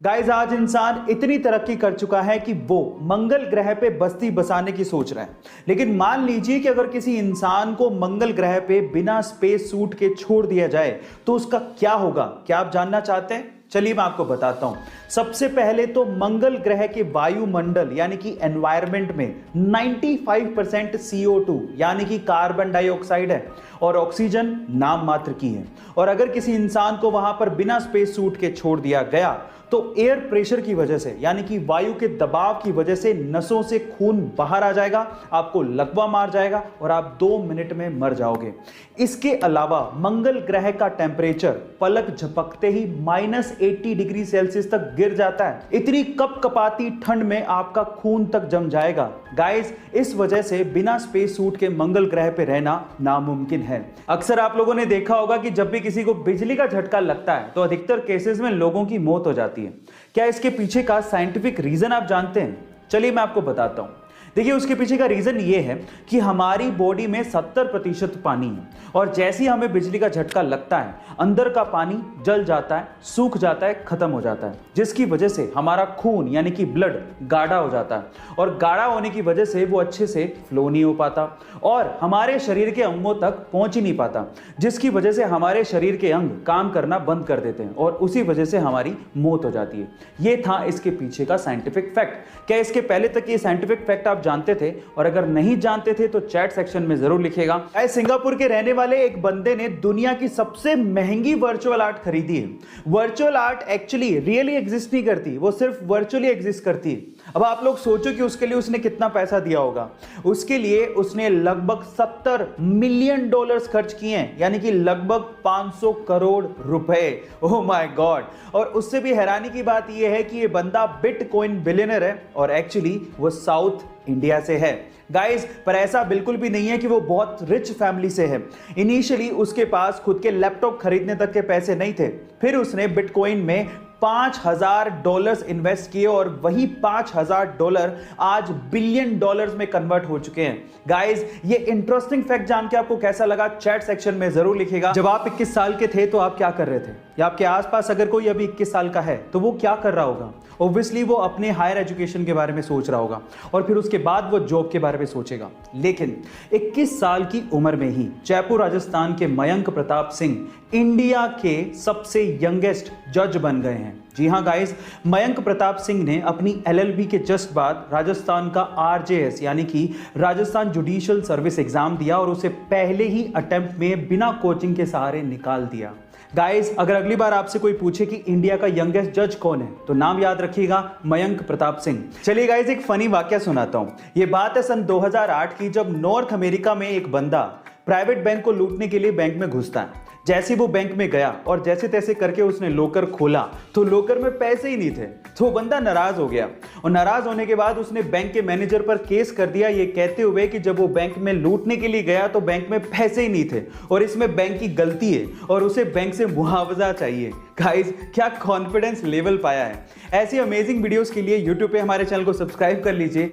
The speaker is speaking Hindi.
गाइस, आज इंसान इतनी तरक्की कर चुका है कि वो मंगल ग्रह पे बस्ती बसाने की सोच रहा है। लेकिन मान लीजिए कि अगर किसी इंसान को मंगल ग्रह पे बिना स्पेस सूट के छोड़ दिया जाए तो उसका क्या होगा? क्या आप जानना चाहते हैं? चलिए मैं आपको बताता हूं। सबसे पहले तो मंगल ग्रह के वायुमंडल यानी कि एनवायरनमेंट में 95% CO2 यानी कि कार्बन डाइऑक्साइड है और ऑक्सीजन नाम मात्र की है। और अगर किसी इंसान को वहां पर बिना स्पेस सूट के छोड़ दिया गया तो एयर प्रेशर की वजह से यानी कि वायु के दबाव की वजह से नसों से खून बाहर आ जाएगा, आपको लकवा मार जाएगा और आप 2 मिनट में मर जाओगे। इसके अलावा मंगल ग्रह का टेम्परेचर पलक झपकते ही -80 डिग्री सेल्सियस तक गिर जाता है। इतनी कपकपाती ठंड में आपका खून तक जम जाएगा। गाइस, इस वजह से बिना स्पेस सूट के मंगल ग्रह पे रहना नामुमकिन है। अक्सर आप लोगों ने देखा होगा कि जब भी किसी को बिजली का झटका लगता है तो अधिकतर केसेस में लोगों की मौत हो जाती है। क्या इसके पीछे का साइंटिफिक रीजन आप जानते हैं? चलिए मैं आपको बताता हूं। देखिए, उसके पीछे का रीजन ये है कि हमारी बॉडी में 70% पानी है और जैसे ही हमें बिजली का झटका लगता है अंदर का पानी जल जाता है, सूख जाता है, खत्म हो जाता है, जिसकी वजह से हमारा खून यानी कि ब्लड गाढ़ा हो जाता है और गाढ़ा होने की वजह से वो अच्छे से फ्लो नहीं हो पाता और हमारे शरीर के अंगों तक पहुंच ही नहीं पाता, जिसकी वजह से हमारे शरीर के अंग काम करना बंद कर देते हैं और उसी वजह से हमारी मौत हो जाती है। ये था इसके पीछे का साइंटिफिक फैक्ट। क्या इसके पहले तक ये साइंटिफिक फैक्ट आप जानते थे? और अगर नहीं जानते थे तो चैट सेक्शन में जरूर लिखिएगा। सिंगापुर के रहने वाले एक बंदे ने दुनिया की सबसे महंगी वर्चुअल आर्ट खरीदी है। Virtual art actually really exist नहीं करती, वो सिर्फ वर्चुअली एग्जिस्ट करती है। अब आप लोग सोचो कि उसके लिए उसने कितना पैसा दिया होगा। उसके लिए उसने लगभग $70 मिलियन खर्च किए हैं, यानी कि लगभग 500 करोड़ रुपए। Oh my God. और उससे भी हैरानी की बात यह है कि ये बंदा बिटकॉइन बिलियनर है और एक्चुअली वो साउथ इंडिया से है। गाइस, पर ऐसा बिल्कुल भी नहीं है कि वो बहुत रिच फैमिली से है। इनिशियली उसके पास खुद के लैपटॉप खरीदने तक के पैसे नहीं थे, फिर उसने बिटकॉइन में $5000 इन्वेस्ट किए और वही $5000 आज $बिलियन में कन्वर्ट हो चुके हैं। गाइस, ये इंटरेस्टिंग फैक्ट जान के आपको कैसा लगा चैट सेक्शन में जरूर लिखिएगा। जब आप 21 साल के थे तो आप क्या कर रहे थे, या आपके आसपास अगर कोई अभी 21 साल का है तो वो क्या कर रहा होगा? ऑब्वियसली वो अपने हायर एजुकेशन के बारे में सोच रहा होगा और फिर उसके बाद वो जॉब के बारे में सोचेगा। लेकिन 21 साल की उम्र में ही जयपुर राजस्थान के मयंक प्रताप सिंह इंडिया के सबसे यंगेस्ट जज बन गए हैं। जी हां गाइस, मयंक प्रताप सिंह ने अपनी LLB के जस्ट बाद राजस्थान का RJS यानी कि राजस्थान जुडिशियल सर्विस एग्जाम दिया और उसे पहले ही अटेम्प्ट में बिना कोचिंग के सहारे निकाल दिया। गाइस, अगर अगली बार आपसे कोई पूछे कि इंडिया का यंगेस्ट जज कौन है तो नाम याद रखिएगा, मयंक प्रताप सिंह। चलिए गाइस, एक फनी वाकया सुनाता हूं। ये बात है सन 2008 की, जब नॉर्थ अमेरिका में एक बंदा प्राइवेट बैंक को लूटने के लिए बैंक में घुसता है। जैसे वो बैंक में गया और जैसे तैसे करके उसने लॉकर खोला तो लॉकर में पैसे ही नहीं थे, तो वो बंदा नाराज हो गया और नाराज होने के बाद उसने बैंक के मैनेजर पर केस कर दिया, ये कहते हुए कि जब वो बैंक में लूटने के लिए गया तो बैंक में पैसे ही नहीं थे और इसमें बैंक की गलती है और उसे बैंक से मुआवजा चाहिए। गाइस, क्या कॉन्फिडेंस लेवल पाया है। ऐसी अमेजिंग वीडियोस के लिए यूट्यूब पे हमारे चैनल को सब्सक्राइब कर लीजिए।